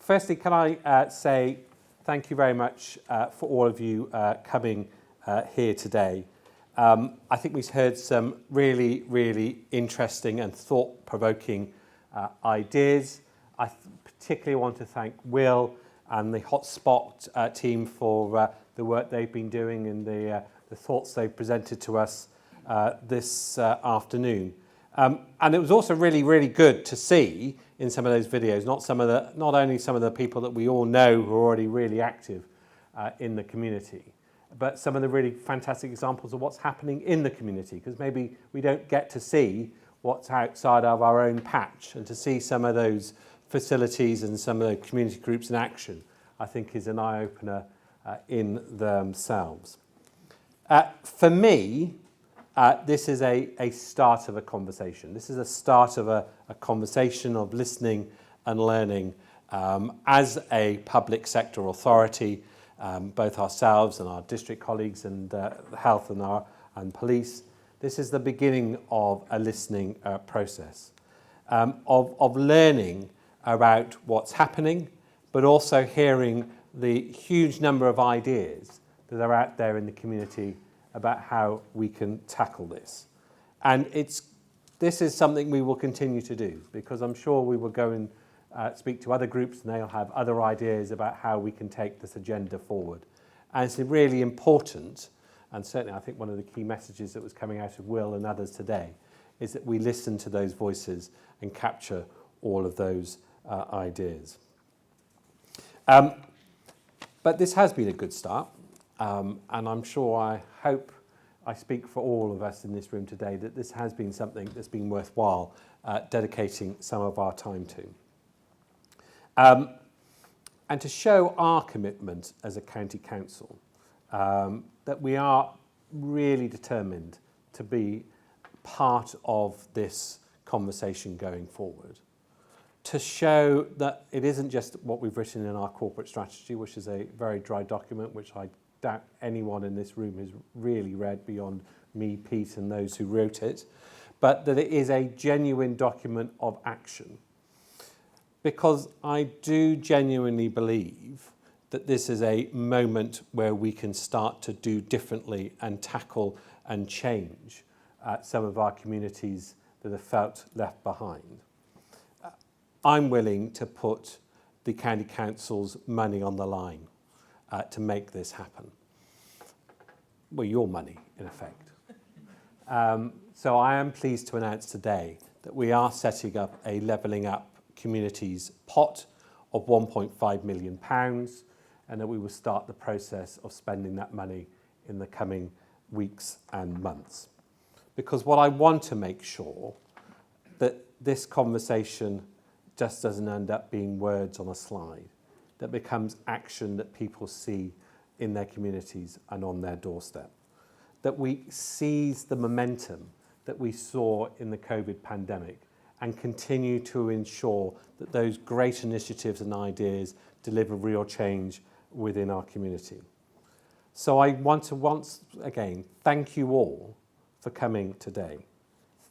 Firstly, can I say thank you very much for all of you coming here today. I think we've heard some really, really interesting and thought-provoking ideas. I particularly want to thank Will and the Hotspot team for the work they've been doing and the thoughts they've presented to us this afternoon. And it was also really, really good to see in some of those videos, not only some of the people that we all know who are already really active in the community, but some of the really fantastic examples of what's happening in the community, because maybe we don't get to see what's outside of our own patch, and to see some of those facilities and some of the community groups in action, I think is an eye-opener in themselves. For me, this is a start of a conversation. This is a start of a conversation of listening and learning as a public sector authority, both ourselves and our district colleagues and health and police. This is the beginning of a listening process, of learning about what's happening, but also hearing the huge number of ideas that are out there in the community about how we can tackle this. And this is something we will continue to do, because I'm sure we will go and speak to other groups and they'll have other ideas about how we can take this agenda forward. And it's really important, and certainly I think one of the key messages that was coming out of Will and others today, is that we listen to those voices and capture all of those ideas. But this has been a good start. And I'm sure, I hope I speak for all of us in this room today, that this has been something that's been worthwhile dedicating some of our time to. And to show our commitment as a county council, that we are really determined to be part of this conversation going forward. To show that it isn't just what we've written in our corporate strategy, which is a very dry document, which I doubt anyone in this room has really read beyond me, Pete, and those who wrote it, but that it is a genuine document of action. Because I do genuinely believe that this is a moment where we can start to do differently and tackle and change some of our communities that have felt left behind. I'm willing to put the County Council's money on the line to make this happen. Well, your money, in effect. So I am pleased to announce today that we are setting up a Levelling Up Communities pot of £1.5 million, and that we will start the process of spending that money in the coming weeks and months. Because what I want to make sure that this conversation just doesn't end up being words on a slide, that becomes action that people see in their communities and on their doorstep. That we seize the momentum that we saw in the COVID pandemic and continue to ensure that those great initiatives and ideas deliver real change within our community. So I want to once again thank you all for coming today.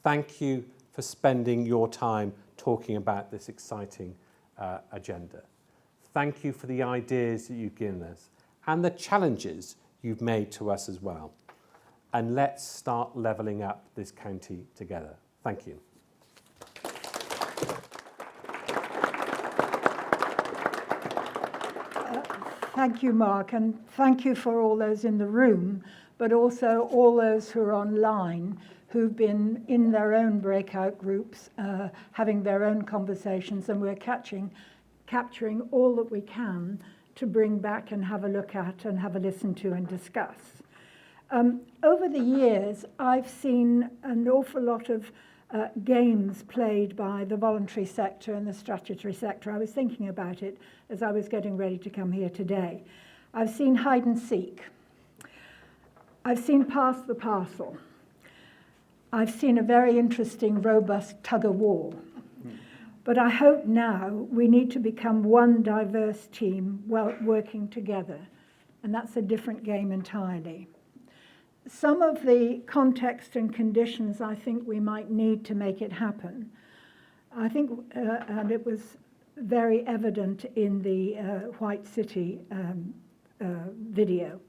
Thank you for spending your time talking about this exciting agenda. Thank you for the ideas that you've given us and the challenges you've made to us as well. And let's start levelling up this county together. Thank you. Thank you, Mark, and thank you for all those in the room, but also all those who are online who've been in their own breakout groups, having their own conversations, and we're capturing all that we can to bring back and have a look at and have a listen to and discuss. Over the years, I've seen an awful lot of games played by the voluntary sector and the statutory sector. I was thinking about it as I was getting ready to come here today. I've seen hide and seek. I've seen pass the parcel. I've seen a very interesting, robust tug-of-war. But I hope now we need to become one diverse team working together, and that's a different game entirely. Some of the context and conditions I think we might need to make it happen. I think, and it was very evident in the White City video,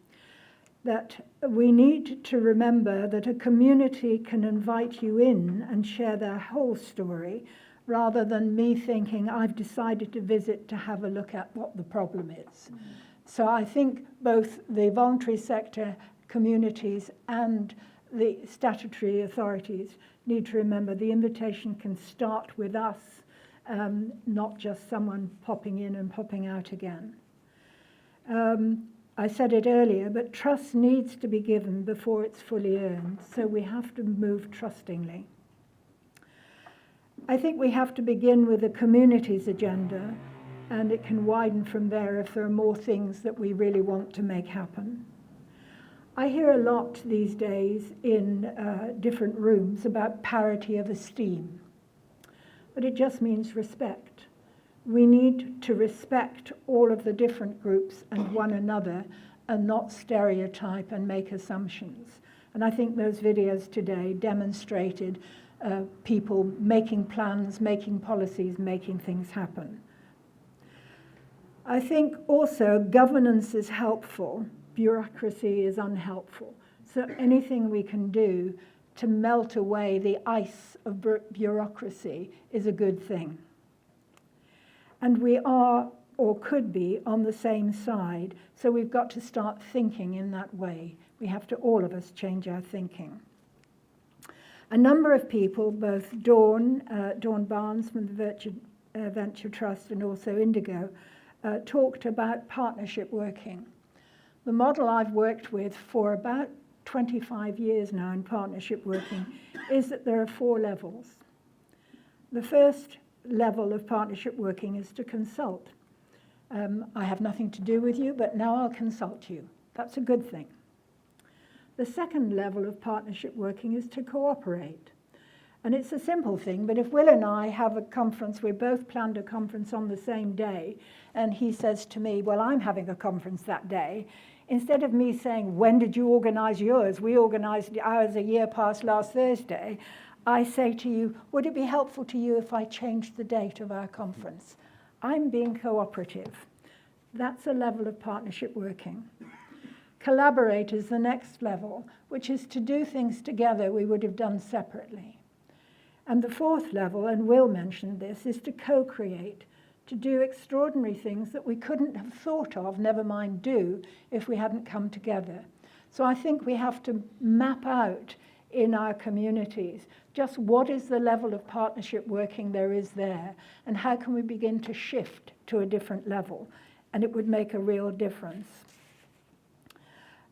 that we need to remember that a community can invite you in and share their whole story, rather than me thinking I've decided to visit to have a look at what the problem is. So I think both the voluntary sector, communities, and the statutory authorities need to remember the invitation can start with us, not just someone popping in and popping out again. I said it earlier, but trust needs to be given before it's fully earned, so we have to move trustingly. I think we have to begin with the community's agenda, and it can widen from there if there are more things that we really want to make happen. I hear a lot these days in different rooms about parity of esteem, but it just means respect. We need to respect all of the different groups and one another, and not stereotype and make assumptions. And I think those videos today demonstrated people making plans, making policies, making things happen. I think also governance is helpful, bureaucracy is unhelpful. So anything we can do to melt away the ice of bureaucracy is a good thing. And we are, or could be, on the same side, so we've got to start thinking in that way. We have to, all of us, change our thinking. A number of people, both Dawn Barnes from the Venture Trust and also Indigo, talked about partnership working. The model I've worked with for about 25 years now in partnership working is that there are 4 levels. The first level of partnership working is to consult. I have nothing to do with you, but now I'll consult you. That's a good thing. The second level of partnership working is to cooperate. And it's a simple thing, but if Will and I have a conference, we both planned a conference on the same day, and he says to me, well, I'm having a conference that day, instead of me saying, when did you organize yours? We organized ours a year past last Thursday. I say to you, would it be helpful to you if I changed the date of our conference? I'm being cooperative. That's a level of partnership working. Collaborate is the next level, which is to do things together we would have done separately. And the fourth level, and Will mentioned this, is to co-create, to do extraordinary things that we couldn't have thought of, never mind do, if we hadn't come together. So I think we have to map out in our communities just what is the level of partnership working there is there, and how can we begin to shift to a different level, and it would make a real difference.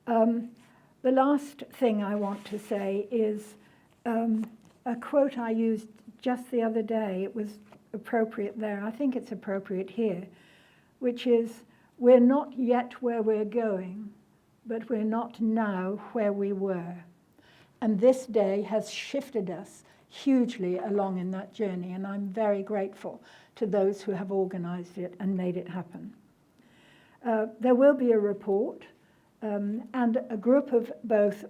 The last thing I want to say is a quote I used just the other day. It was appropriate there. I think it's appropriate here, which is, we're not yet where we're going, but we're not now where we were. And this day has shifted us hugely along in that journey, and I'm very grateful to those who have organized it and made it happen. There will be a report, and a group of both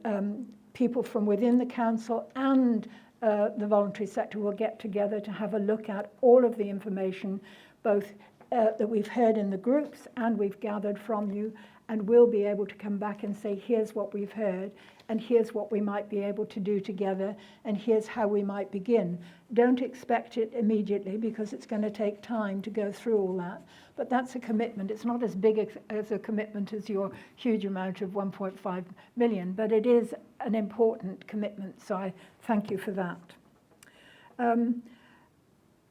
people from within the council and the voluntary sector will get together to have a look at all of the information, both that we've heard in the groups and we've gathered from you, and we'll be able to come back and say, here's what we've heard, and here's what we might be able to do together, and here's how we might begin. Don't expect it immediately, because it's going to take time to go through all that. But that's a commitment. It's not as big as a commitment as your huge amount of 1.5 million, but it is an important commitment, so I thank you for that.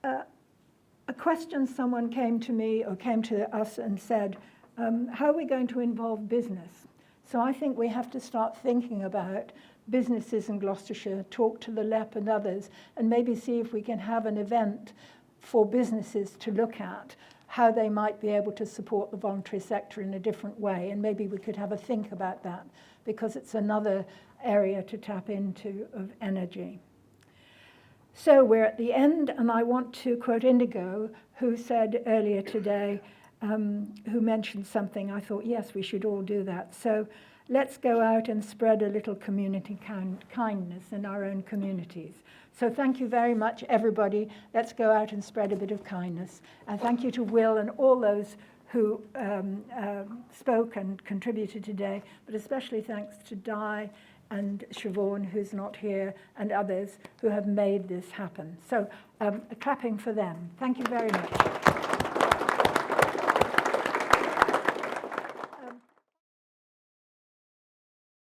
A question someone came to me, or came to us and said, how are we going to involve business? So I think we have to start thinking about businesses in Gloucestershire, talk to the LEP and others, and maybe see if we can have an event for businesses to look at how they might be able to support the voluntary sector in a different way. And maybe we could have a think about that, because it's another area to tap into of energy. So we're at the end, and I want to quote Indigo, who said earlier today, who mentioned something. I thought, yes, we should all do that. So let's go out and spread a little community kindness in our own communities. So thank you very much, everybody. Let's go out and spread a bit of kindness. And thank you to Will and all those who spoke and contributed today, but especially thanks to Di and Siobhan, who's not here, and others who have made this happen. So a clapping for them. Thank you very much.